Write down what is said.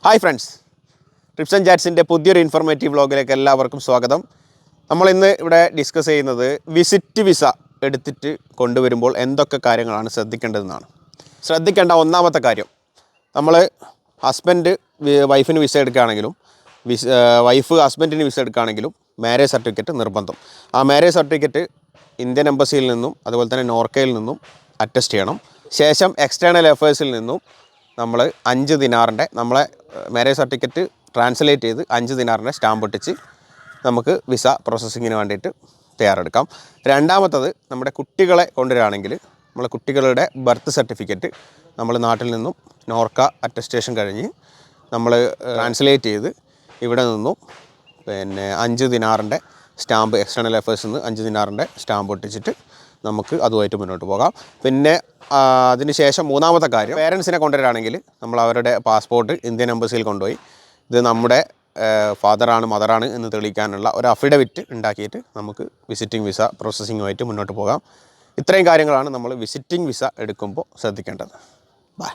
Hi friends, TRIPS and ചാറ്റ്സിൻ്റെ പുതിയൊരു informative വ്ളോഗിലേക്ക് എല്ലാവർക്കും സ്വാഗതം. നമ്മളിന്ന് ഇവിടെ ഡിസ്കസ് ചെയ്യുന്നത് വിസിറ്റ് വിസ എടുത്തിട്ട് കൊണ്ടുവരുമ്പോൾ എന്തൊക്കെ കാര്യങ്ങളാണ് ശ്രദ്ധിക്കേണ്ടതെന്നാണ്. ശ്രദ്ധിക്കേണ്ട ഒന്നാമത്തെ കാര്യം, നമ്മൾ ഹസ്ബൻഡ് വൈഫിന് വിസ എടുക്കുകയാണെങ്കിലും വൈഫ് ഹസ്ബൻഡിന് വിസ എടുക്കുകയാണെങ്കിലും മാരേജ് സർട്ടിഫിക്കറ്റ് നിർബന്ധം. ആ മാരേജ് സർട്ടിഫിക്കറ്റ് ഇന്ത്യൻ എംബസിയിൽ നിന്നും അതുപോലെ തന്നെ നോർക്കയിൽ നിന്നും അറ്റസ്റ്റ് ചെയ്യണം. ശേഷം എക്സ്റ്റേണൽ അഫയേഴ്സിൽ നിന്നും നമ്മൾ 5 ദിനാറിൻ്റെ നമ്മളെ മാരേജ് സർട്ടിഫിക്കറ്റ് ട്രാൻസ്ലേറ്റ് ചെയ്ത് 5 ദിനാറിൻ്റെ സ്റ്റാമ്പ് ഒട്ടിച്ച് നമുക്ക് വിസ പ്രോസസ്സിങ്ങിന് വേണ്ടിയിട്ട് തയ്യാറെടുക്കാം. രണ്ടാമത്തത്, നമ്മുടെ കുട്ടികളെ കൊണ്ടുവരികയാണെങ്കിൽ നമ്മളെ കുട്ടികളുടെ ബർത്ത് സർട്ടിഫിക്കറ്റ് നമ്മൾ നാട്ടിൽ നിന്നും നോർക്ക അറ്റസ്റ്റേഷൻ കഴിഞ്ഞ് നമ്മൾ ട്രാൻസ്ലേറ്റ് ചെയ്ത് ഇവിടെ നിന്നും 5 ദിനാറിൻ്റെ സ്റ്റാമ്പ് എക്സ്റ്റേണൽ അഫയേഴ്സിൽ നിന്ന് 5 ദിനാറിൻ്റെ സ്റ്റാമ്പ് ഒട്ടിച്ചിട്ട് നമുക്ക് അതുമായിട്ട് മുന്നോട്ട് പോകാം. പിന്നെ അതിനുശേഷം മൂന്നാമത്തെ കാര്യം, പേരൻസിനെ കൊണ്ടുവരികയാണെങ്കിൽ നമ്മൾ അവരുടെ പാസ്പോർട്ട് ഇന്ത്യൻ എംബസിയിൽ കൊണ്ടുപോയി ഇത് നമ്മുടെ ഫാദറാണ് മദറാണ് എന്ന് തെളിയിക്കാനുള്ള ഒരു അഫിഡവിറ്റ് ഉണ്ടാക്കിയിട്ട് നമുക്ക് വിസിറ്റിംഗ് വിസ പ്രോസസ്സിങ്ങുമായിട്ട് മുന്നോട്ട് പോകാം. ഇത്രയും കാര്യങ്ങളാണ് നമ്മൾ വിസിറ്റിംഗ് വിസ എടുക്കുമ്പോൾ ശ്രദ്ധിക്കേണ്ടത്. ബൈ.